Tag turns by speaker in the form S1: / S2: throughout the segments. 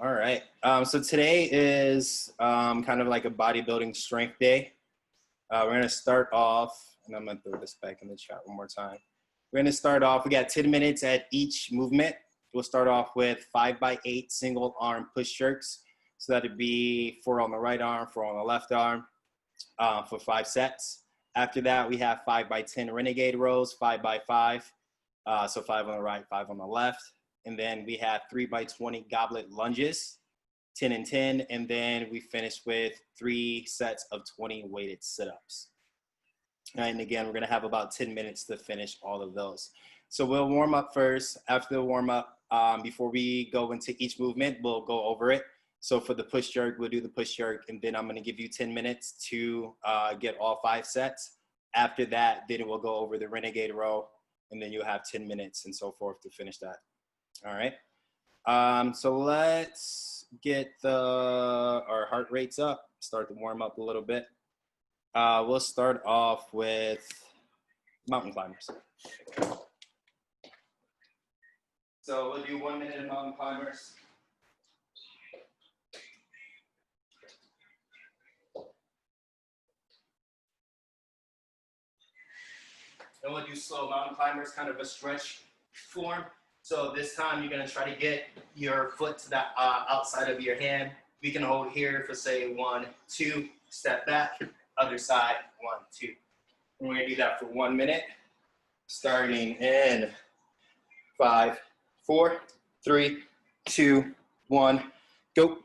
S1: All right. So today is kind of like a bodybuilding strength day. We're going to start off, and I'm going to throw this back in the chat one more time. We're going to start off, we got 10 minutes at each movement. We'll start off with 5x8 single arm push jerks. So that'd be 4 on the right arm, 4 on the left arm for 5 sets. After that, we have 5x10 Renegade rows, 5x5. So 5 on the right, 5 on the left. And then we have 3x20 Goblet Lunges, 10 and 10. And then we finish with 3 sets of 20 weighted sit-ups. And again, we're going to have about 10 minutes to finish all of those. So we'll warm up first. After the warm up, before we go into each movement, we'll go over it. So for the push jerk, we'll do the push jerk, and then I'm going to give you 10 minutes to get all 5 sets. After that, then we'll go over the Renegade Row, and then you'll have 10 minutes and so forth to finish that. All right. So let's get our heart rates up, start to warm up a little bit. We'll start off with mountain climbers. So we'll do 1 minute of mountain climbers. And we'll do slow mountain climbers, kind of a stretch form. So this time you're going to try to get your foot to the outside of your hand. We can hold here for say 1, 2, step back, other side, 1, 2. And we're going to do that for 1 minute, starting in 5, 4, 3, 2, 1, go.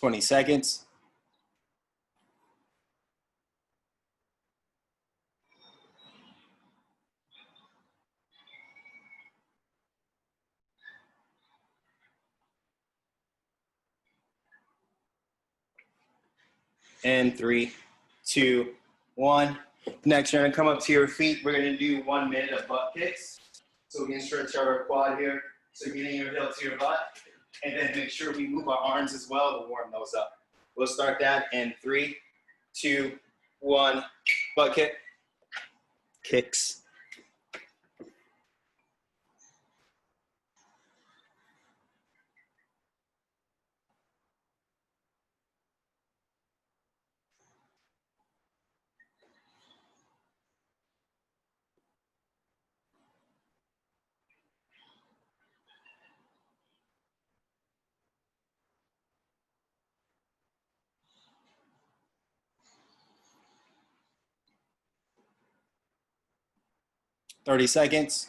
S1: 20 seconds. And 3, 2, 1. Next, you're going to come up to your feet. We're going to do 1 minute of butt kicks. So we can stretch our quad here. So getting your heel to your butt. And then make sure we move our arms as well to warm those up. We'll start that in 3, 2, 1. Butt kick. Kicks. Thirty seconds.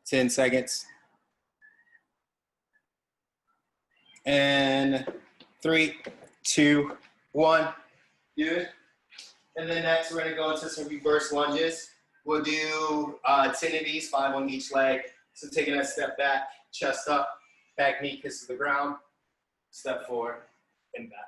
S1: Ten seconds. And 3, 2, 1. Good. And then next, we're going to go into some reverse lunges. We'll do 10 of these, 5 on each leg. So taking a step back, chest up, back knee kisses the ground, step forward, and back.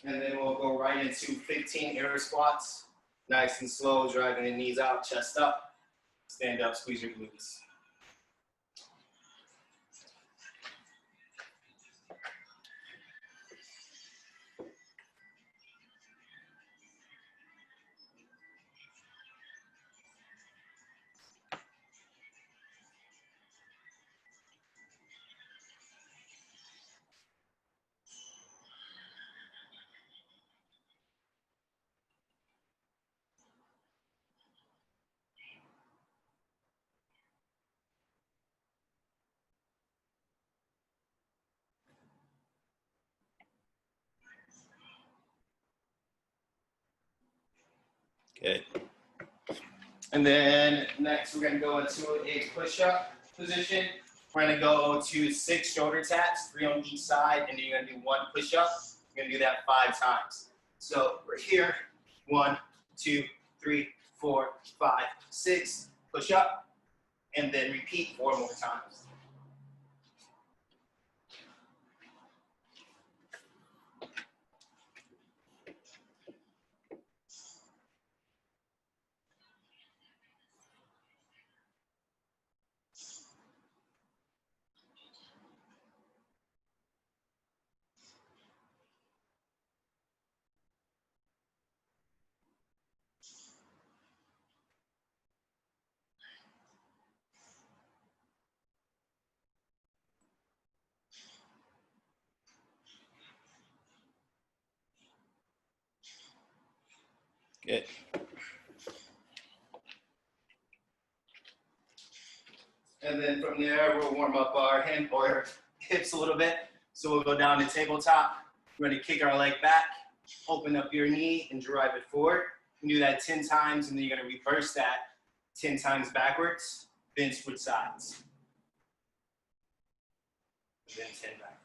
S1: And then we'll go right into 15 air squats. Nice and slow, driving the knees out, chest up. Stand up, squeeze your glutes. Good. And then next we're gonna go into a push-up position. We're gonna go to 6 shoulder taps, 3 on each side, and then you're gonna do 1 push-up. You're gonna do that 5 times. So we're here, 1, 2, 3, 4, 5, 6, push up, and then repeat 4 more times. Good. And then from there, we'll warm up our hips a little bit. So we'll go down to tabletop. We're gonna kick our leg back, open up your knee and drive it forward. You can do that 10 times, and then you're gonna reverse that 10 times backwards, then switch sides. And then 10 backwards.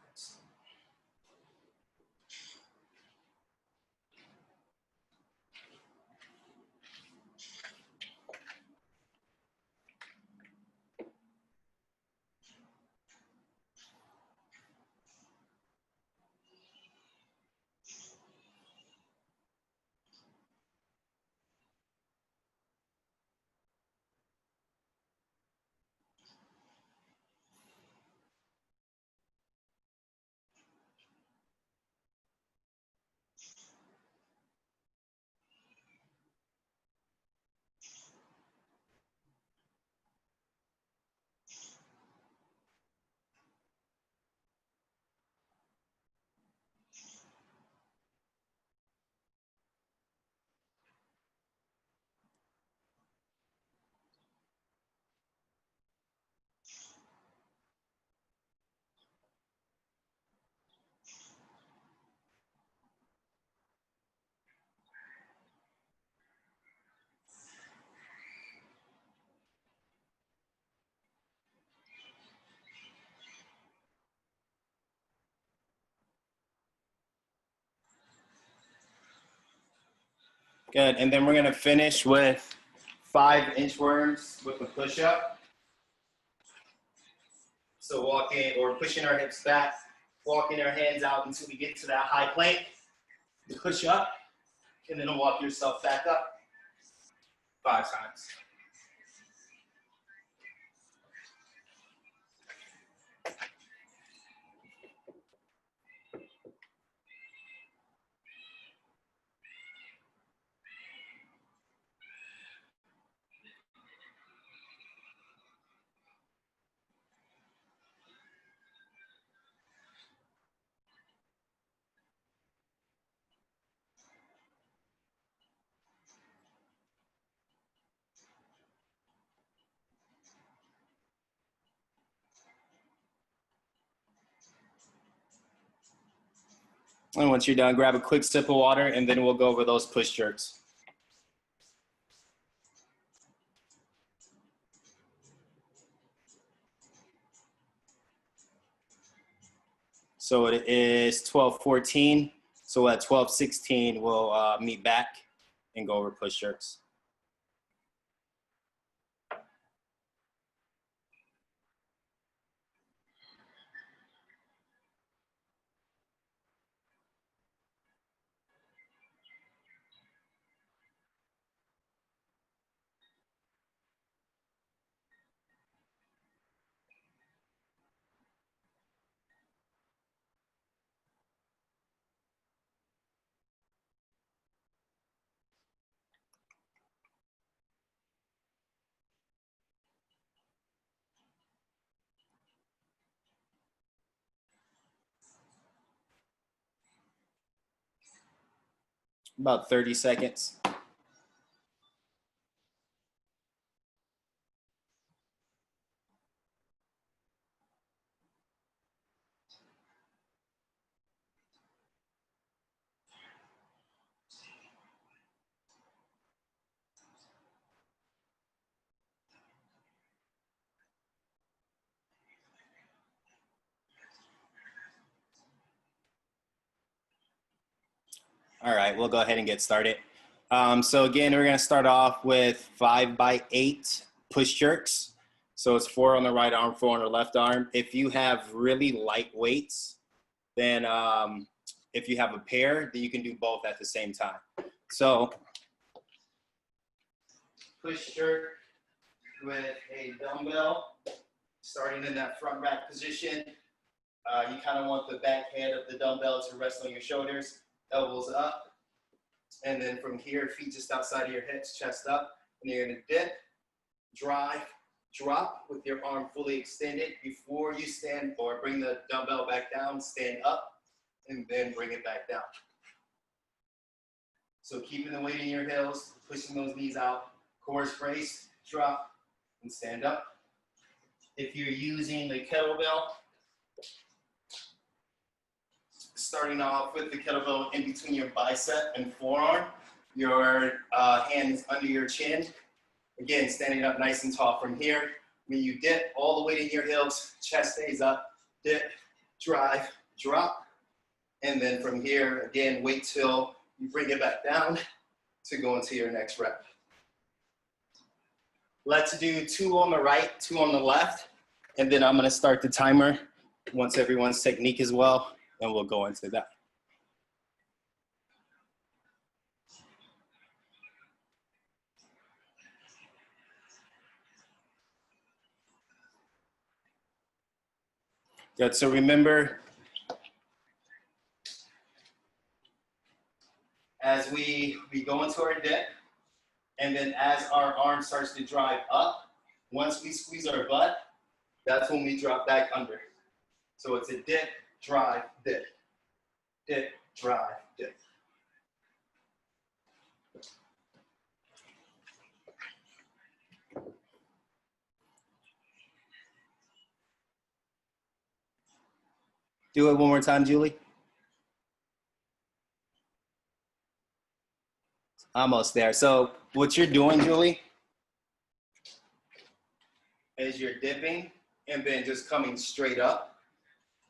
S1: Good, and then we're gonna finish with 5 inchworms with a push-up. So walking or pushing our hips back, walking our hands out until we get to that high plank. Push up, and then walk yourself back up 5 times. And once you're done, grab a quick sip of water, and then we'll go over those push jerks. So it is 12:14. So at 12:16, we'll meet back and go over push jerks. About 30 seconds. All right, we'll go ahead and get started. So again, we're gonna start off with 5x8 push jerks. So it's 4 on the right arm, 4 on the left arm. If you have really light weights, then if you have a pair, then you can do both at the same time. So push jerk with a dumbbell, starting in that front rack position. You kind of want the back head of the dumbbell to rest on your shoulders, elbows up. And then from here, feet just outside of your hips, chest up. And you're gonna dip, drive, drop with your arm fully extended. Before you stand or bring the dumbbell back down, stand up, and then bring it back down. So keeping the weight in your heels, pushing those knees out, core braced, drop, and stand up. If you're using the kettlebell, starting off with the kettlebell in between your bicep and forearm, your hands under your chin. Again, standing up nice and tall from here. When you dip, all the weight in your heels, chest stays up, dip, drive, drop. And then from here, again, wait till you bring it back down to go into your next rep. Let's do 2 on the right, 2 on the left. And then I'm gonna start the timer once everyone's technique as well. And we'll go into that. Good, so remember, as we go into our dip, and then as our arm starts to drive up, once we squeeze our butt, that's when we drop back under. So it's a dip, drive, dip. Dip, drive, dip. Do it one more time, Julie. Almost there. So what you're doing, Julie, is you're dipping and then just coming straight up.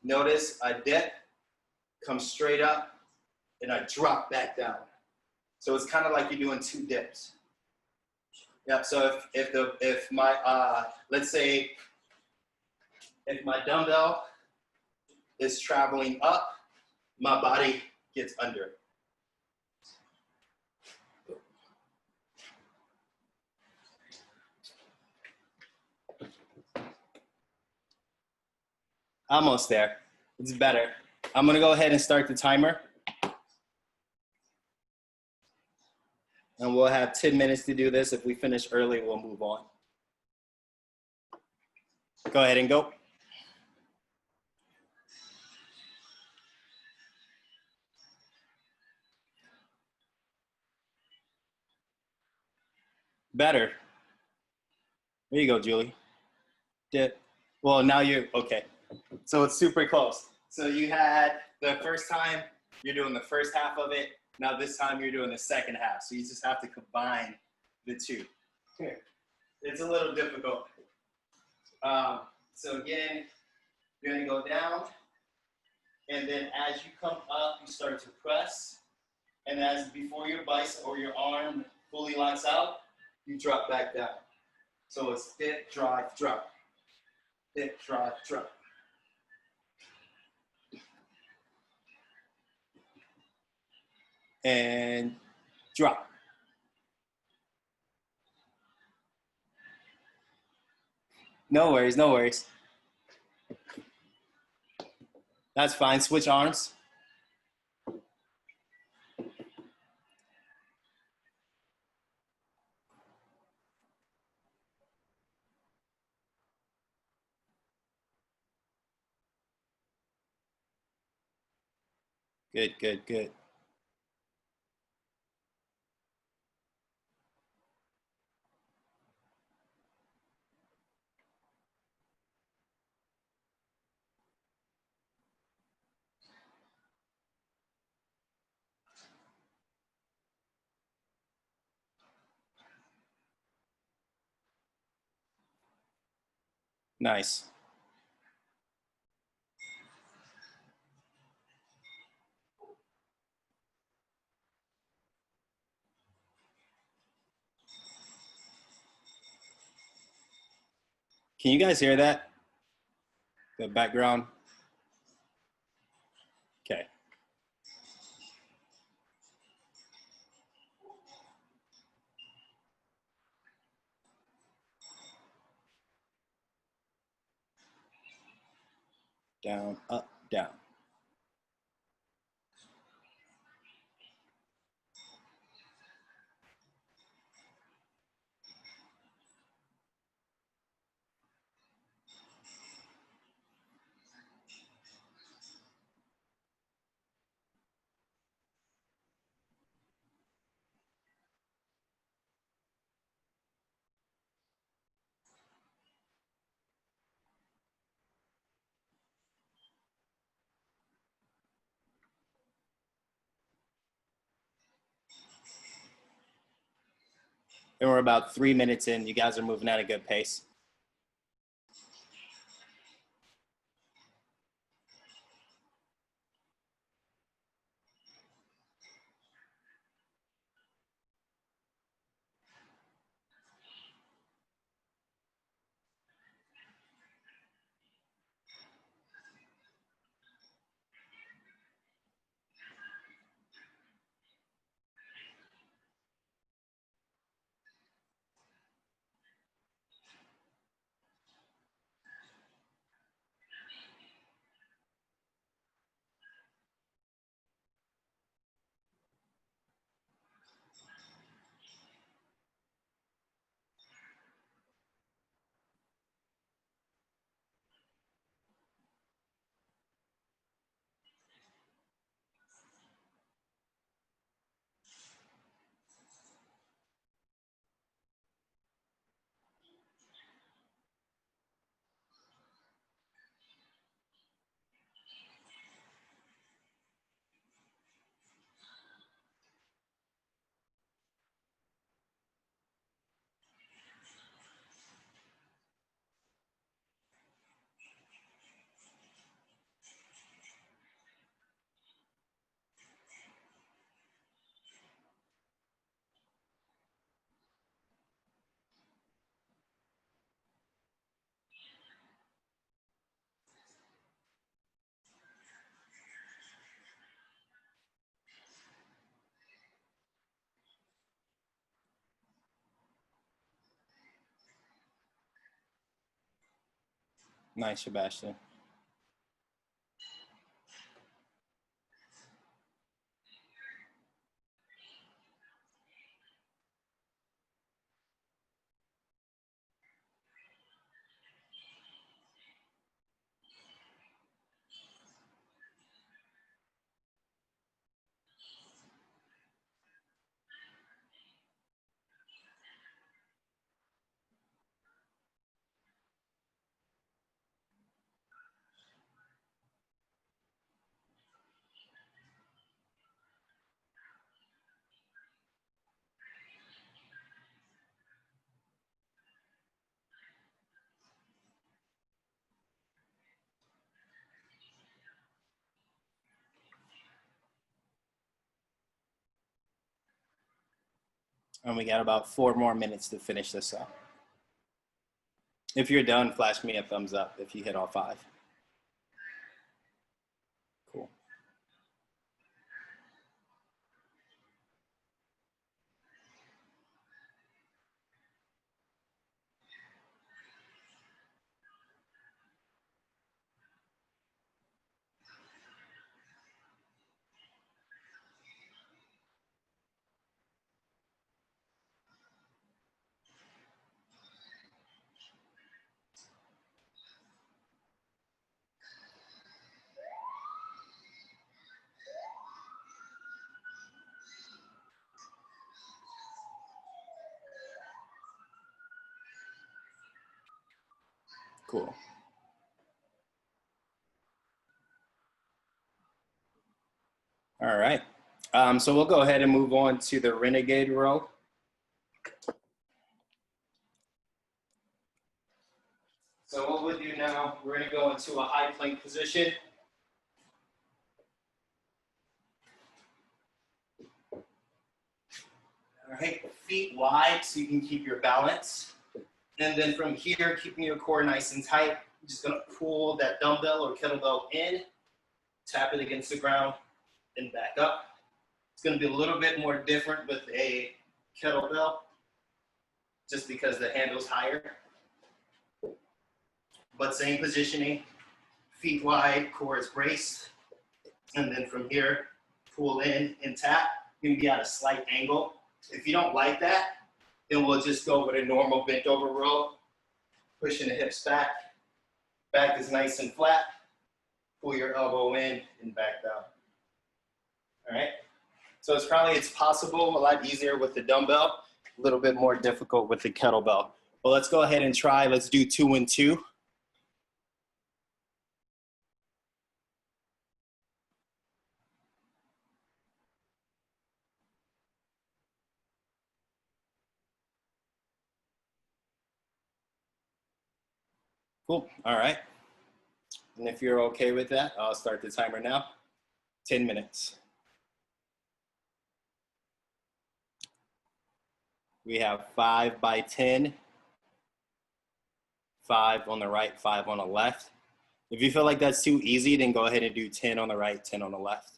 S1: Notice I dip, come straight up, and I drop back down. So it's kind of like you're doing 2 dips. Yeah, so if my, let's say, if my dumbbell is traveling up, my body gets under. Almost there. It's better. I'm gonna go ahead and start the timer. And we'll have 10 minutes to do this. If we finish early, we'll move on. Go ahead and go. Better. There you go, Julie. Dip. Well, now you're, okay. So it's super close. So you had the first time, you're doing the first half of it. Now this time you're doing the second half. So you just have to combine the 2. Here. It's a little difficult. So again, you're gonna go down. And then as you come up, you start to press. And as before your bicep or your arm fully locks out, you drop back down. So it's dip, drive, drop. Dip, drive, drop. And drop. No worries, no worries. That's fine, switch arms. Good, good, good. Nice. Can you guys hear that? The background? Okay. Down, up, down. And we're about 3 minutes in. You guys are moving at a good pace. Nice, Sebastian. And we got about 4 more minutes to finish this up. If you're done, flash me a thumbs up if you hit all 5. Cool. Cool. All right. So we'll go ahead and move on to the Renegade Row. So what we'll do now, we're gonna go into a high plank position. All right, feet wide so you can keep your balance. And then from here, keeping your core nice and tight, you're just gonna pull that dumbbell or kettlebell in, tap it against the ground, and back up. It's gonna be a little bit more different with a kettlebell, just because the handle's higher. But same positioning, feet wide, core is braced. And then from here, pull in and tap. You can be at a slight angle. If you don't like that, then we'll just go with a normal bent over row, pushing the hips back. Back is nice and flat. Pull your elbow in and back down. All right? So it's possible, a lot easier with the dumbbell, a little bit more difficult with the kettlebell. Well, let's go ahead and try. Let's do 2 and 2. Cool. All right. And if you're okay with that, I'll start the timer now. 10 minutes. We have 5 by 10, 5 on the right, 5 on the left. If you feel like that's too easy, then go ahead and do 10 on the right, 10 on the left.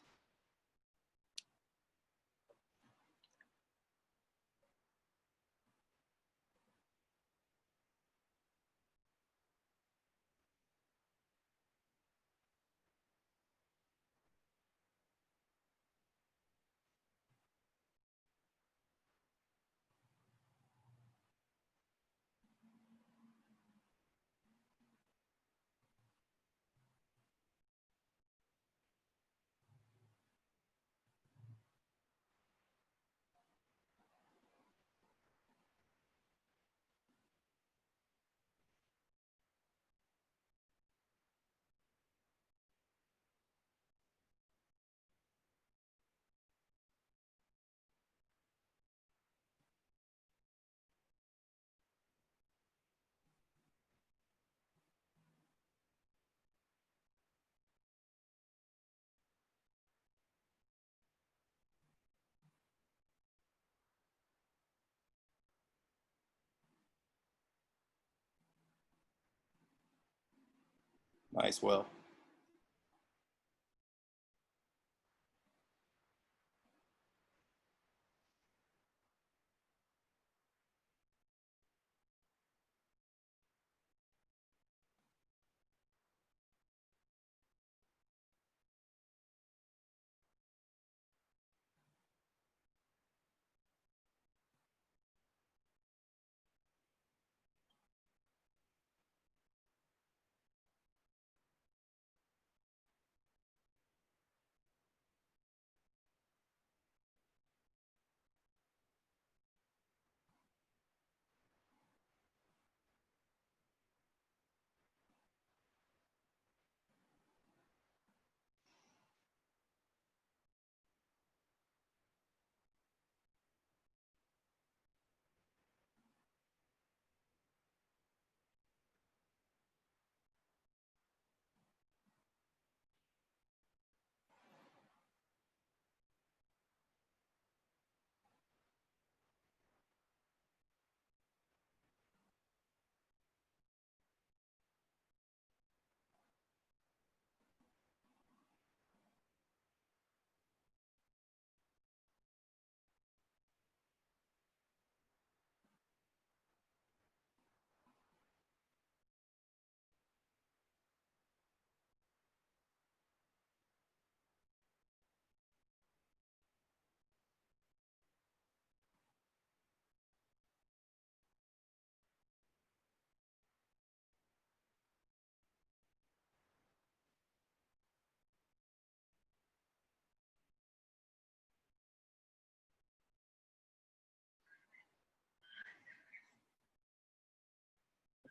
S1: Nice, Will.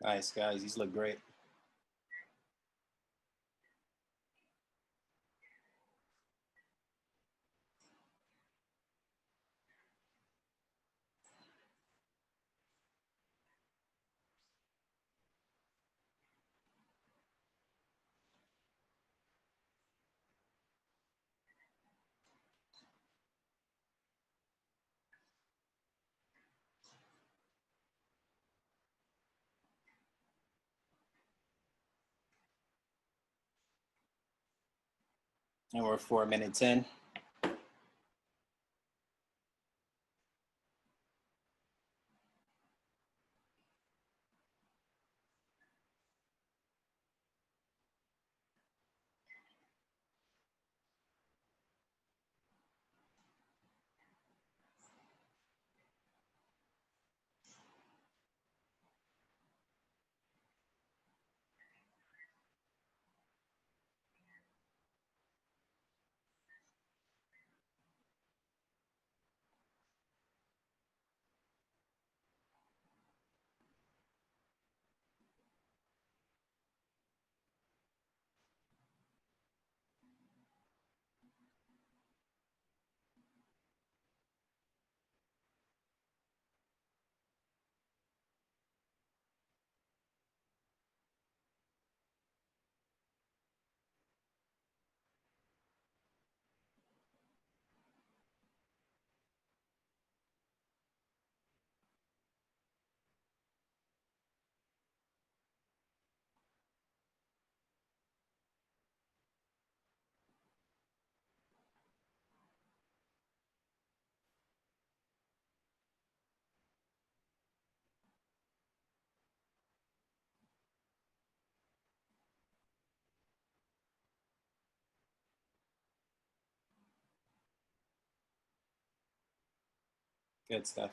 S1: Nice, guys. These look great. And we're 4 minutes in. Good stuff.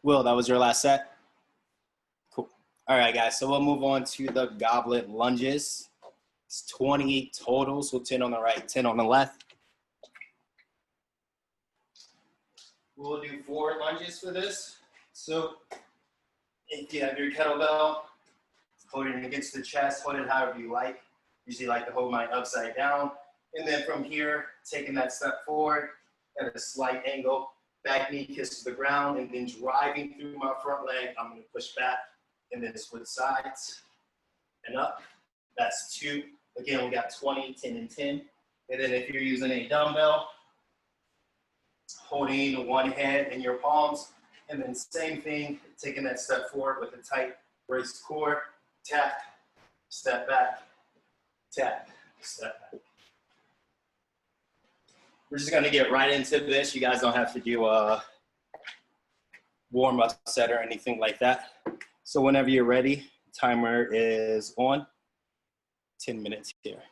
S1: Will, that was your last set? Cool. All right, guys, so we'll move on to the goblet lunges. It's 20 total, so 10 on the right, 10 on the left. We'll do 4 lunges for this. So if you have your kettlebell, hold it against the chest, hold it however you like. Usually like to hold mine upside down. And then from here, taking that step forward at a slight angle, back knee kisses the ground, and then driving through my front leg, I'm gonna push back and then switch sides and up. That's 2. Again, we got 20, 10, and 10. And then if you're using a dumbbell, holding one hand in your palms, and then same thing, taking that step forward with a tight braced core, tap, step back, tap, step back. We're just gonna get right into this. You guys don't have to do a warm-up set or anything like that. So whenever you're ready, timer is on. 10 minutes here.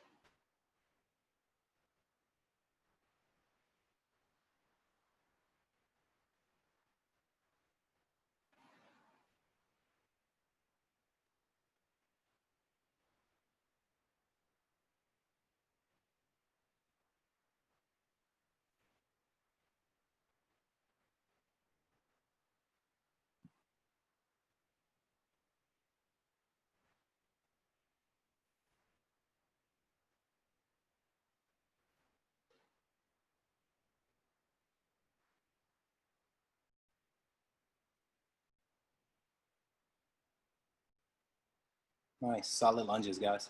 S1: Nice, solid lunges, guys.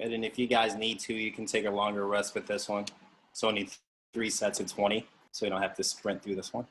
S1: Good, and if you guys need to, you can take a longer rest with this one. It's only 3 sets of 20, so you don't have to sprint through this one.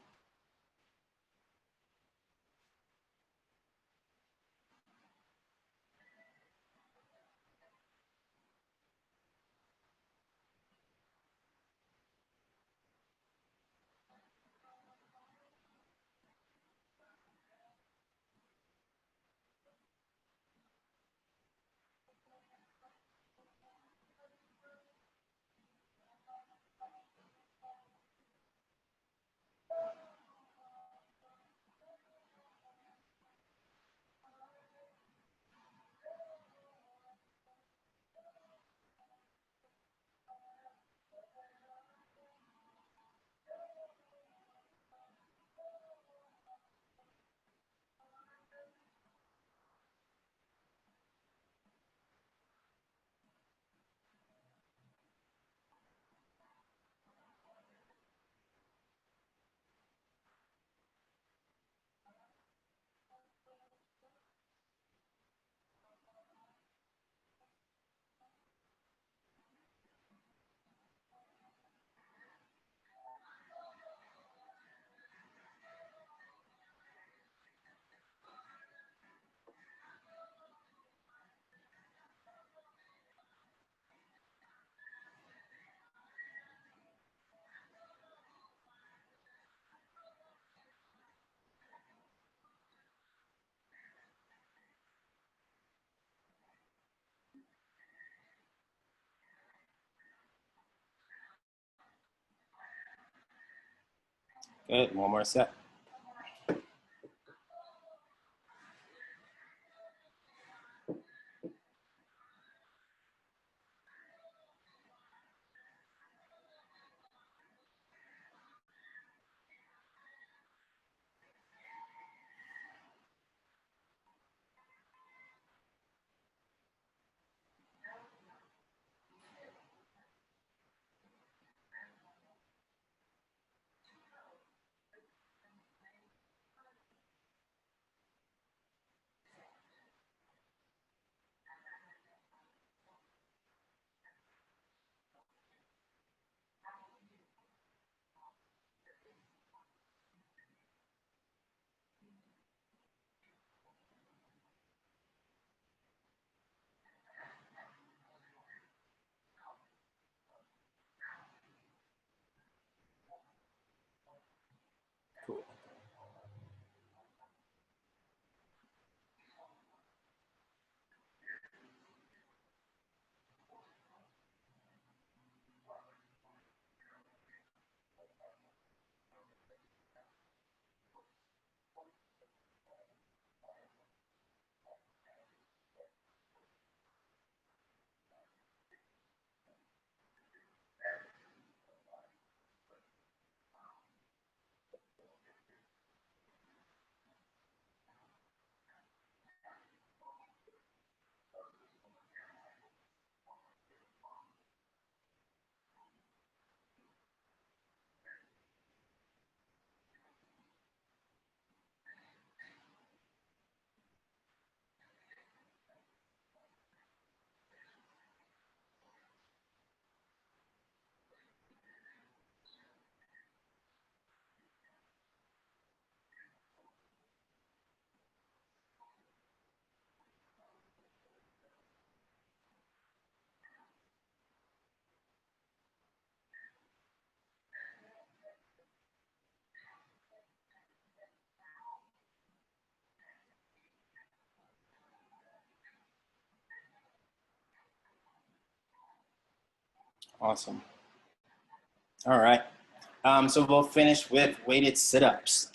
S1: Good, one more set. Cool. Awesome. All right. So we'll finish with weighted sit-ups.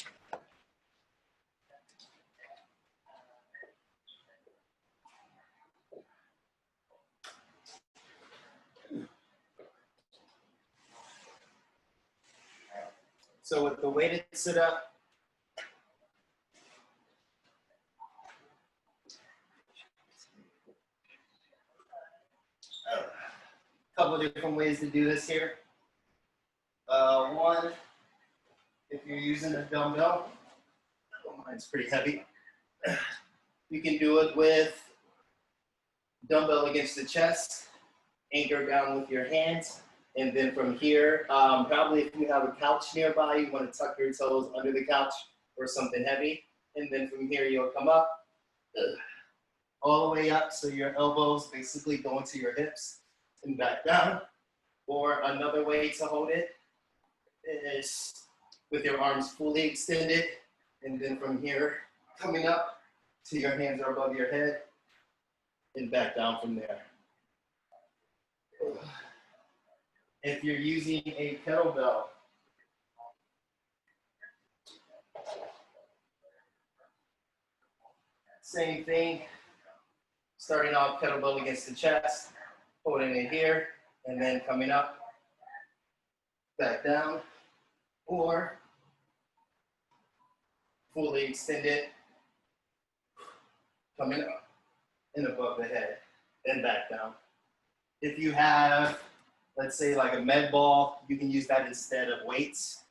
S1: So with the weighted sit-up, a couple different ways to do this here. One, if you're using a dumbbell, mine's pretty heavy. You can do it with dumbbell against the chest, anchor down with your hands, and then from here, probably if you have a couch nearby, you want to tuck your toes under the couch or something heavy, and then from here you'll come up, all the way up so your elbows basically go into your hips and back down. Or another way to hold it is with your arms fully extended, and then from here, coming up till your hands are above your head, and back down from there. If you're using a kettlebell, same thing, starting off kettlebell against the chest, holding it here, and then coming up, back down, or fully extended, coming up and above the head, then back down. If you have, let's say like a med ball, you can use that instead of weights.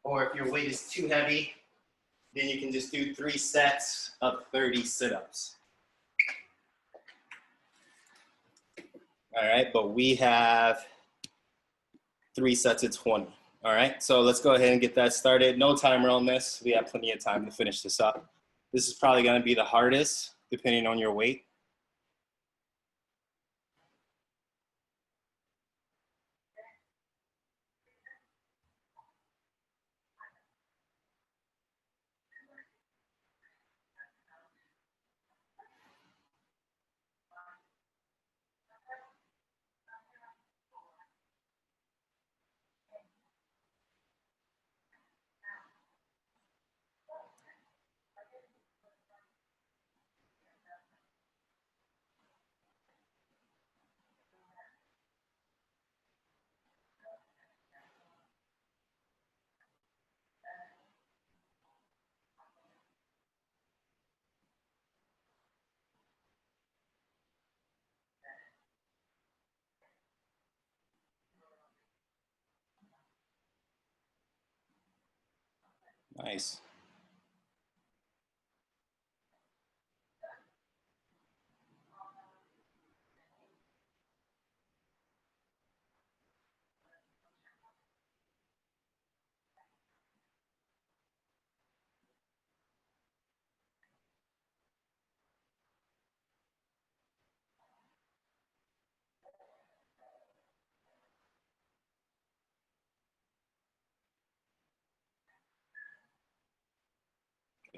S1: Or if your weight is too heavy, then you can just do 3 sets of 30 sit-ups. All right, but we have 3 sets of 20. All right, so let's go ahead and get that started. No timer on this. We have plenty of time to finish this up. This is probably gonna be the hardest, depending on your weight. Nice.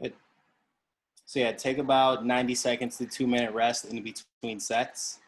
S1: Good. So yeah, take about 90 seconds to 2-minute rest in between sets.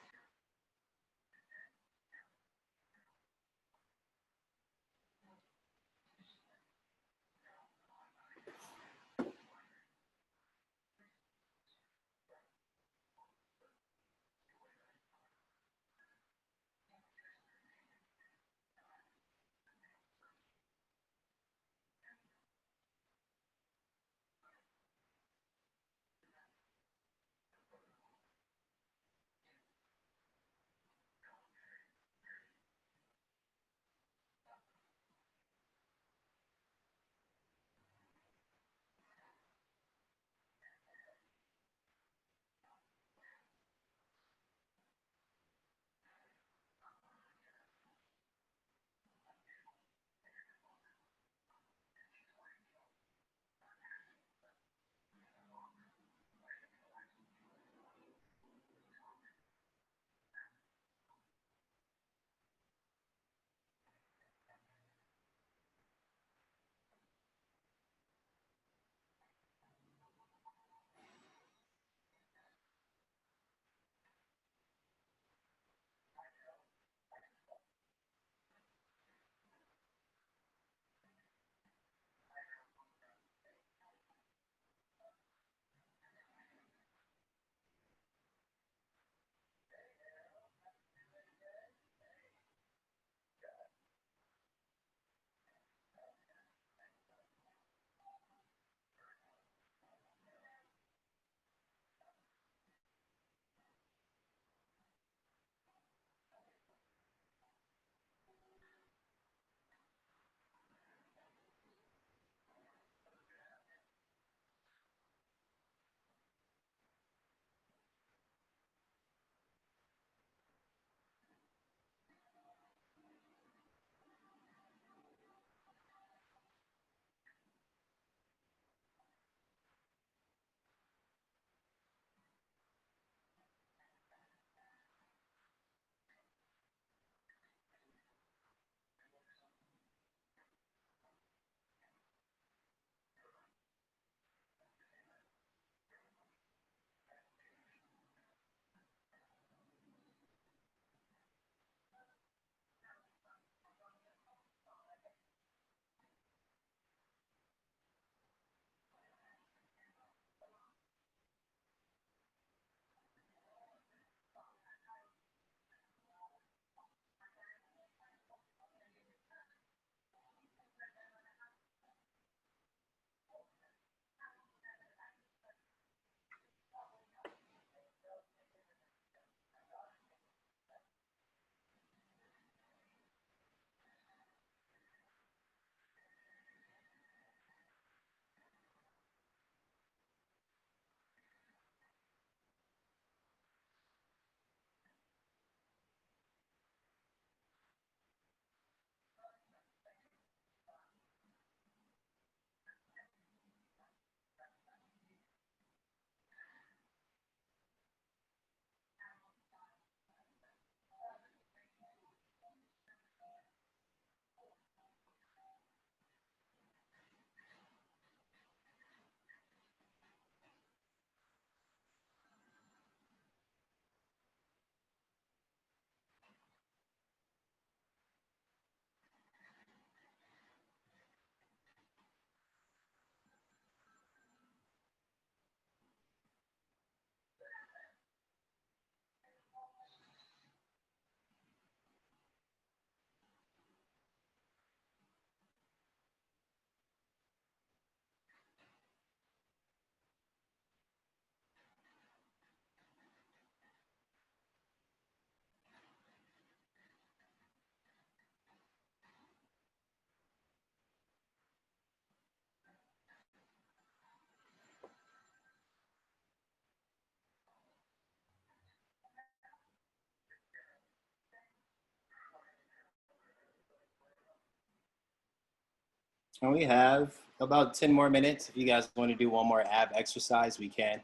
S1: And we have about 10 more minutes. If you guys want to do one more ab exercise, we can.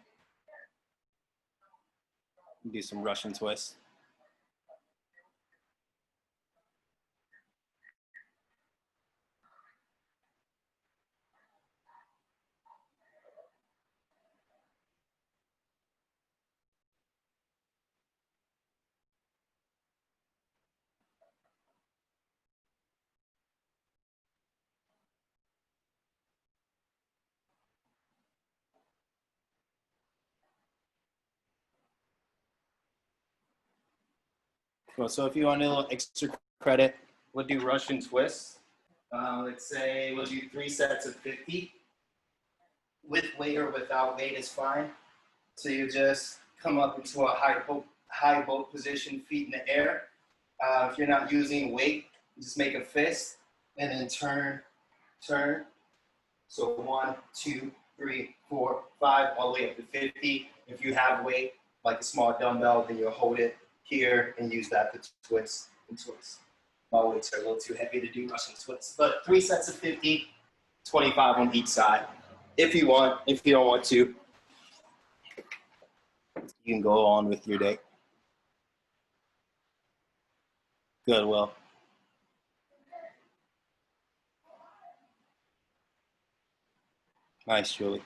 S1: Do some Russian twists. Cool. So if you want a little extra credit, we'll do Russian twists. Let's say we'll do 3 sets of 50. With weight or without weight is fine. So you just come up into a high boat position, feet in the air. If you're not using weight, just make a fist and then turn. So 1, 2, 3, 4, 5, all the way up to 50. If you have weight, like a small dumbbell, then you'll hold it here and use that to twist and twist. My weights are a little too heavy to do Russian twists, but 3 sets of 50, 25 on each side. If you want, if you don't want to, you can go on with your day. Good, Will. Nice, Julie.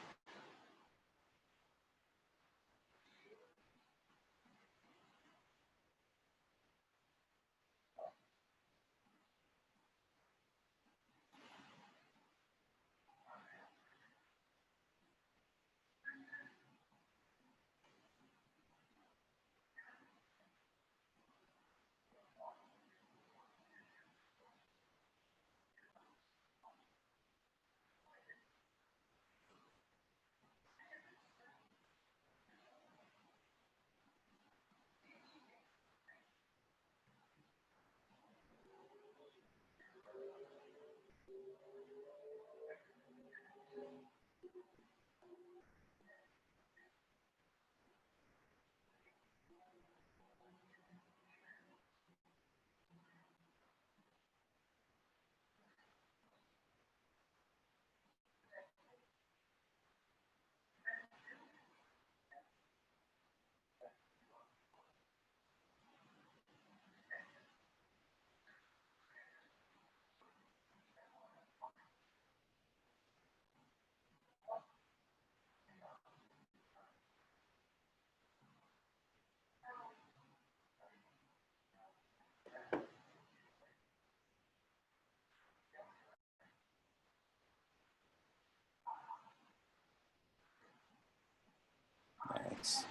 S1: Nice.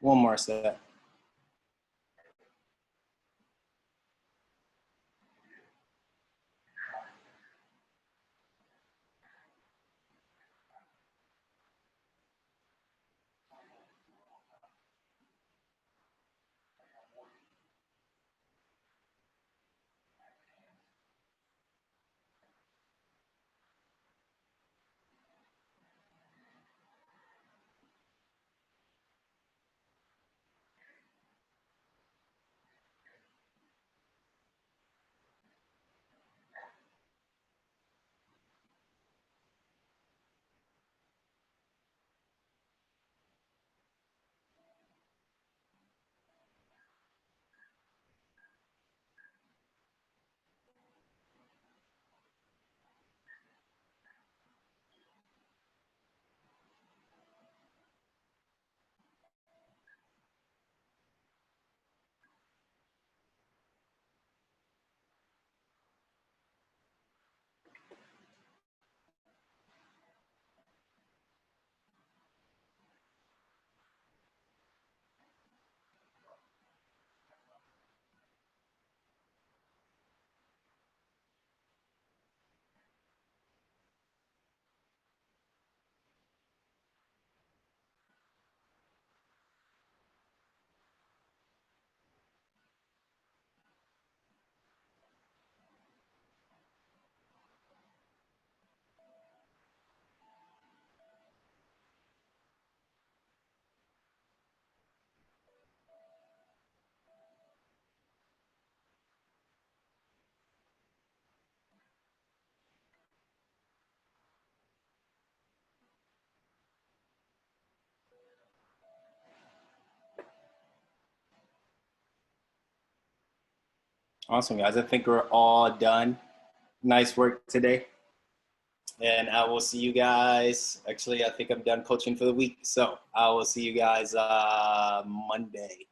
S1: One more set. Awesome, guys. I think we're all done. Nice work today. And I will see you guys. Actually, I think I'm done coaching for the week. So I will see you guys Monday.